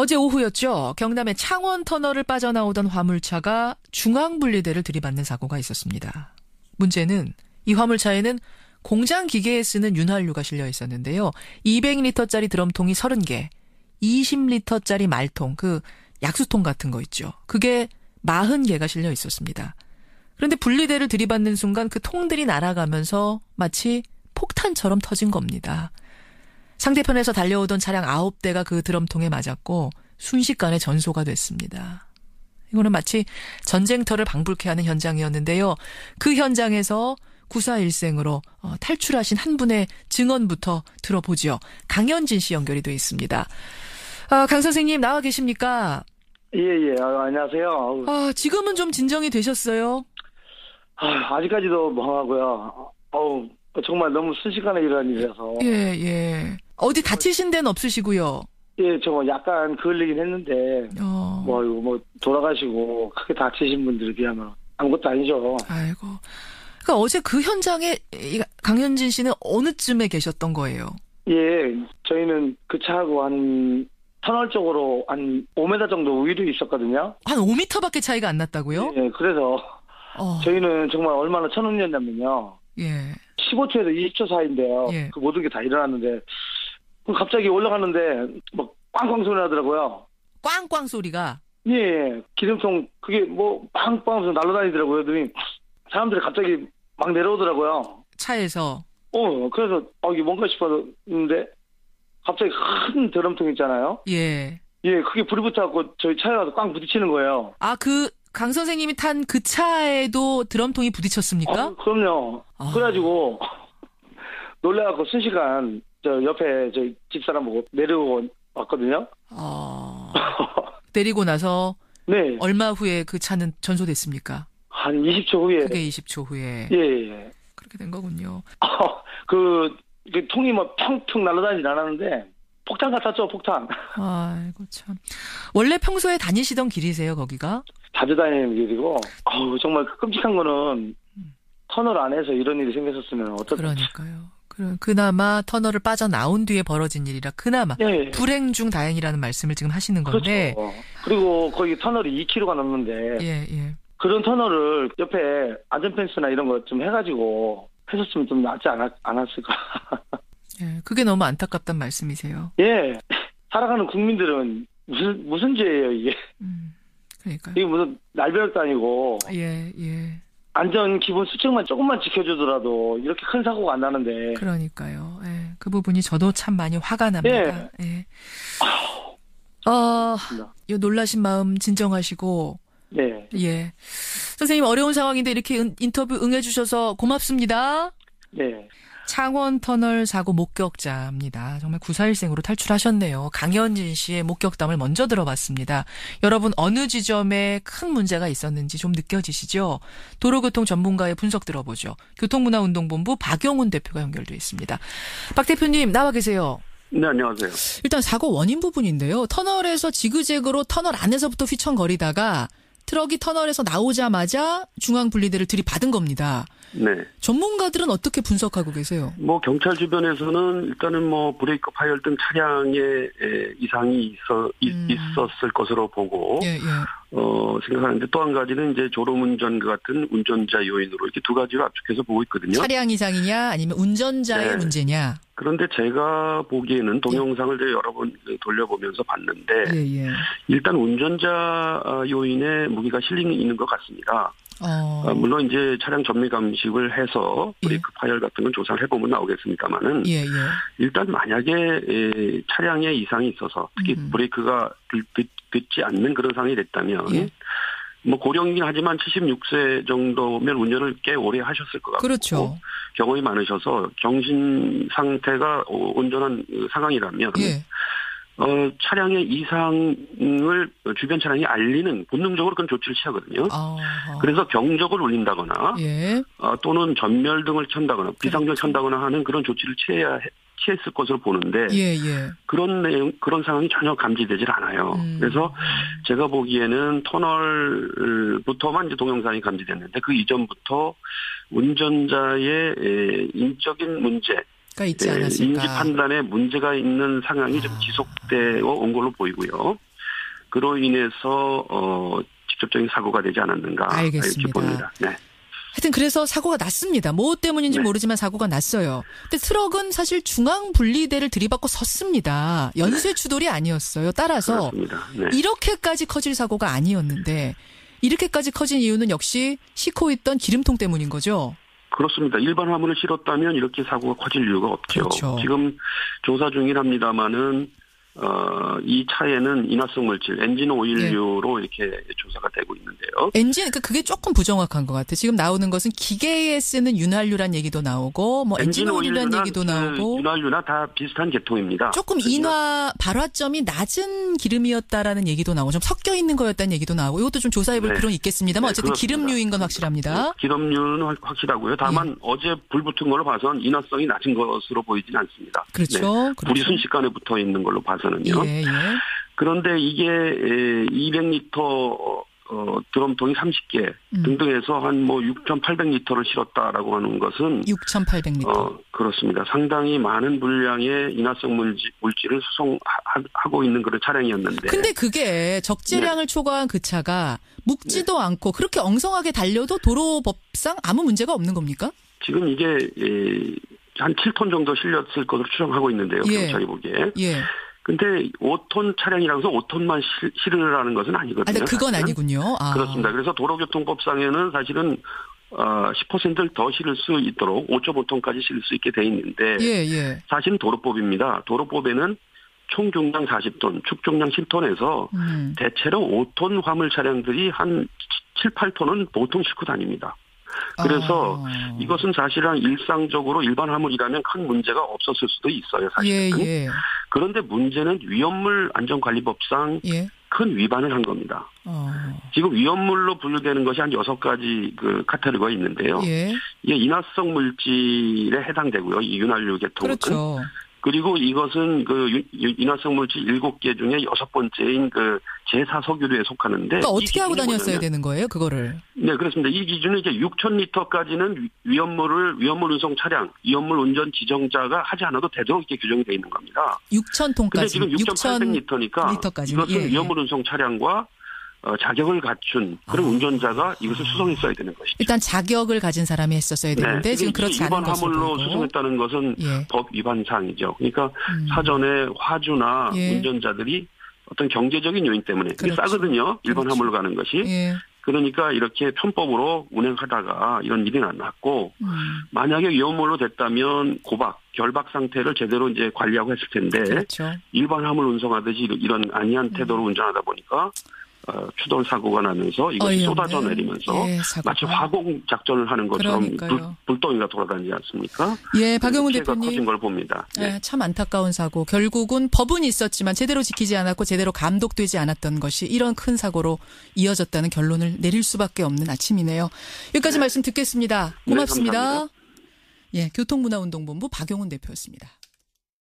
어제 오후였죠. 경남의 창원 터널을 빠져나오던 화물차가 중앙분리대를 들이받는 사고가 있었습니다. 문제는 이 화물차에는 공장 기계에 쓰는 윤활유가 실려 있었는데요. 200리터짜리 드럼통이 30개, 20리터짜리 말통, 그 약수통 같은 거 있죠. 그게 40개가 실려 있었습니다. 그런데 분리대를 들이받는 순간 그 통들이 날아가면서 마치 폭탄처럼 터진 겁니다. 상대편에서 달려오던 차량 9대가 그 드럼통에 맞았고 순식간에 전소가 됐습니다. 이거는 마치 전쟁터를 방불케 하는 현장이었는데요. 그 현장에서 구사일생으로 탈출하신 한 분의 증언부터 들어보죠. 강현진 씨 연결이 돼 있습니다. 강 선생님 나와 계십니까? 예. 안녕하세요. 지금은 좀 진정이 되셨어요? 아직까지도 멍하고요. 정말 너무 순식간에 일어난 일이라서. 예. 어디 다치신 데는 없으시고요? 예, 저 약간 그을리긴 했는데, 돌아가시고 크게 다치신 분들에 비하면 아무것도 아니죠. 아이고. 그러니까 어제 그 현장에 강현진 씨는 어느 쯤에 계셨던 거예요? 예, 저희는 그 차하고 한 터널 쪽으로 한 5m 정도 위로 있었거든요. 한 5m밖에 차이가 안 났다고요? 예, 그래서 저희는 정말 얼마나 천운이었냐면요. 예. 15초에서 20초 사이인데요. 예. 그 모든 게 다 일어났는데 갑자기 올라가는데 막 꽝꽝 소리 나더라고요. 꽝꽝 소리가? 예. 기름통 그게 빵빵 하면서 날아다니더라고요. 그러더니 사람들이 갑자기 막 내려오더라고요. 차에서? 그래서 이게 뭔가 싶었는데 갑자기 큰 드럼통 있잖아요. 예. 예, 그게 불이 붙어갖고 저희 차에 가서 꽝 부딪히는 거예요. 강 선생님이 탄 그 차에도 드럼통이 부딪혔습니까? 그럼요. 그래가지고 놀래갖고 순식간 저 옆에 저희 집사람 보고 내려오고 왔거든요. 내리고 나서 네. 얼마 후에 그 차는 전소됐습니까? 한 20초 후에. 그게 20초 후에. 예. 그렇게 된 거군요. 그 통이 펑펑 날아다니진 않았는데 폭탄 같았죠, 폭탄. 아이고 참. 원래 평소에 다니시던 길이세요, 거기가? 자주 다니는 길이고, 정말 끔찍한 거는 터널 안에서 이런 일이 생겼었으면 그러니까요. 그나마 터널을 빠져나온 뒤에 벌어진 일이라 그나마 예. 불행 중 다행이라는 말씀을 지금 하시는 건데. 그렇죠. 그리고 거기 터널이 2km가 넘는데 예. 그런 터널을 옆에 안전펜스나 이런 거 좀 해가지고 했었으면 좀 낫지 않았을까. 예, 그게 너무 안타깝단 말씀이세요. 예. 살아가는 국민들은 무슨 죄예요, 이게. 그러니까요. 이게 무슨 날벼락도 아니고. 예. 안전 기본 수칙만 조금만 지켜주더라도 이렇게 큰 사고가 안 나는데. 그러니까요. 예. 그 부분이 저도 참 많이 화가 납니다. 예. 이 놀라신 마음 진정하시고. 네. 예. 선생님 어려운 상황인데 이렇게 인터뷰 응해주셔서 고맙습니다. 네. 창원 터널 사고 목격자입니다. 정말 구사일생으로 탈출하셨네요. 강현진 씨의 목격담을 먼저 들어봤습니다. 여러분 어느 지점에 큰 문제가 있었는지 좀 느껴지시죠? 도로교통 전문가의 분석 들어보죠. 교통문화운동본부 박용훈 대표가 연결돼 있습니다. 박 대표님 나와 계세요. 네, 안녕하세요. 일단 사고 원인 부분인데요. 터널에서 지그재그로 터널 안에서부터 휘청거리다가 트럭이 터널에서 나오자마자 중앙분리대를 들이받은 겁니다. 네. 전문가들은 어떻게 분석하고 계세요? 경찰 주변에서는 일단은 브레이크 파열 등 차량에 이상이 있었을 것으로 보고, 예. 생각하는데 또 한 가지는 이제 졸음운전 같은 운전자 요인으로 이렇게 두 가지로 압축해서 보고 있거든요. 차량 이상이냐 아니면 운전자의 문제냐? 그런데 제가 보기에는 동영상을 여러 번 돌려보면서 봤는데, 일단 운전자 요인에 무게가 실리는 있는 것 같습니다. 물론 이제 차량 전매 감식을 해서 브레이크 파열 같은 건 조사를 해보면 나오겠습니다만은 일단 만약에 차량에 이상이 있어서 특히 브레이크가 듣지 않는 그런 상황이 됐다면 고령이긴 하지만 76세 정도면 운전을 꽤 오래 하셨을 것 같고 그렇죠. 경험이 많으셔서 정신 상태가 온전한 상황이라면 차량의 이상을 주변 차량이 알리는 본능적으로 그런 조치를 취하거든요. 그래서 경적을 울린다거나 또는 전멸 등을 켠다거나 비상등을 켠다거나 하는 그런 조치를 취했을 것으로 보는데 그런 상황이 전혀 감지되질 않아요. 그래서 제가 보기에는 터널부터만 이제 동영상이 감지됐는데 그 이전부터 운전자의 인적인 문제 있지 않았을까. 인지 판단에 문제가 있는 상황이 좀 지속되어 온 걸로 보이고요. 그로 인해서 직접적인 사고가 되지 않았는가. 알겠습니다. 이렇게 봅니다. 네. 하여튼 그래서 사고가 났습니다. 뭐 때문인지 네. 모르지만 사고가 났어요. 근데 트럭은 사실 중앙 분리대를 들이받고 섰습니다. 연쇄 추돌이 아니었어요. 따라서 그렇습니다. 네. 이렇게까지 커질 사고가 아니었는데 이렇게까지 커진 이유는 역시 싣고 있던 기름통 때문인 거죠. 그렇습니다. 일반 화물을 실었다면 이렇게 사고가 커질 이유가 없죠. 그렇죠. 지금 조사 중이랍니다마는 이 차에는 인화성 물질, 엔진 오일류로 이렇게 조사가 되고 있는데요. 엔진, 그게 조금 부정확한 것 같아요. 지금 나오는 것은 기계에 쓰는 윤활유란 얘기도 나오고, 뭐 엔진 오일이란 얘기도 나오고. 윤활유나 다 비슷한 계통입니다. 조금 발화점이 낮은 기름이었다라는 얘기도 나오고, 좀 섞여 있는 거였다는 얘기도 나오고, 이것도 좀 조사해볼 필요는 있겠습니다만, 어쨌든 그렇습니다. 기름류인 건 확실합니다. 기름류는 확실하고요. 다만 어제 불 붙은 걸로 봐선 인화성이 낮은 것으로 보이진 않습니다. 그렇죠. 불이 순식간에 붙어 있는 걸로 봐서는요. 그런데 이게 200리터 드럼통이 30개 등등해서 한 뭐 6,800리터를 실었다라고 하는 것은 6,800리터. 그렇습니다. 상당히 많은 분량의 인화성 물질을 수송하고 있는 그런 차량이었는데. 근데 그게 적재량을 초과한 그 차가 묵지도 않고 그렇게 엉성하게 달려도 도로법상 아무 문제가 없는 겁니까? 지금 이게 한 7톤 정도 실렸을 것으로 추정하고 있는데요. 경찰이 보기에. 근데 5톤 차량이라서 5톤만 실으라는 것은 아니거든요. 그건 아니군요. 그렇습니다. 그래서 도로교통법상에는 사실은 10%를 더 실을 수 있도록 5.5톤까지 실을 수 있게 돼 있는데 사실은 도로법입니다. 도로법에는 총 중량 40톤, 축중량 10톤에서 대체로 5톤 화물 차량들이 한 7, 8톤은 보통 싣고 다닙니다. 그래서 이것은 사실은 일상적으로 일반 화물이라면 큰 문제가 없었을 수도 있어요. 사실은. 그런데 문제는 위험물 안전관리법상 큰 위반을 한 겁니다. 지금 위험물로 분류되는 것이 한 6가지 그 카테고리가 있는데요. 이게 인화성 물질에 해당되고요. 이 윤활유 계통은. 그렇죠. 그리고 이것은 그 인화성 물질 7개 중에 6번째인 그 제4석유류에 속하는데. 그러니까 어떻게 하고 다녔어야 되는 거예요, 그거를? 네, 그렇습니다. 이 기준은 이제 6,000리터까지는 위험물 운송 차량, 위험물 운전 지정자가 하지 않아도 되도록 이렇게 규정이 되어 있는 겁니다. 6,000톤까지. 근데 지금 6,800리터니까 이것은 위험물 운송 차량과 자격을 갖춘 그런 운전자가 이것을 수송했어야 되는 것이죠. 일단 자격을 가진 사람이 했었어야 되는데 지금 그렇지 않은 것으로 일반 화물로 수송했다는 것은 법 위반 사항이죠. 그러니까 사전에 화주나 운전자들이 어떤 경제적인 요인 때문에 이게 싸거든요. 일반 화물로 가는 것이. 그러니까 이렇게 편법으로 운행하다가 이런 일이 났고 만약에 위험물로 됐다면 결박 상태를 제대로 이제 관리하고 했을 텐데 일반 화물 운송하듯이 이런 안이한 태도로 운전하다 보니까 추돌 사고가 나면서 이것이 쏟아져 내리면서 마치 화공 작전을 하는 것처럼 불덩이가 돌아다니지 않습니까? 박영훈 대표님. 커진 걸 봅니다. 참 안타까운 사고. 결국은 법은 있었지만 제대로 지키지 않았고 제대로 감독되지 않았던 것이 이런 큰 사고로 이어졌다는 결론을 내릴 수밖에 없는 아침이네요. 여기까지 말씀 듣겠습니다. 고맙습니다. 교통문화운동본부 박영훈 대표였습니다.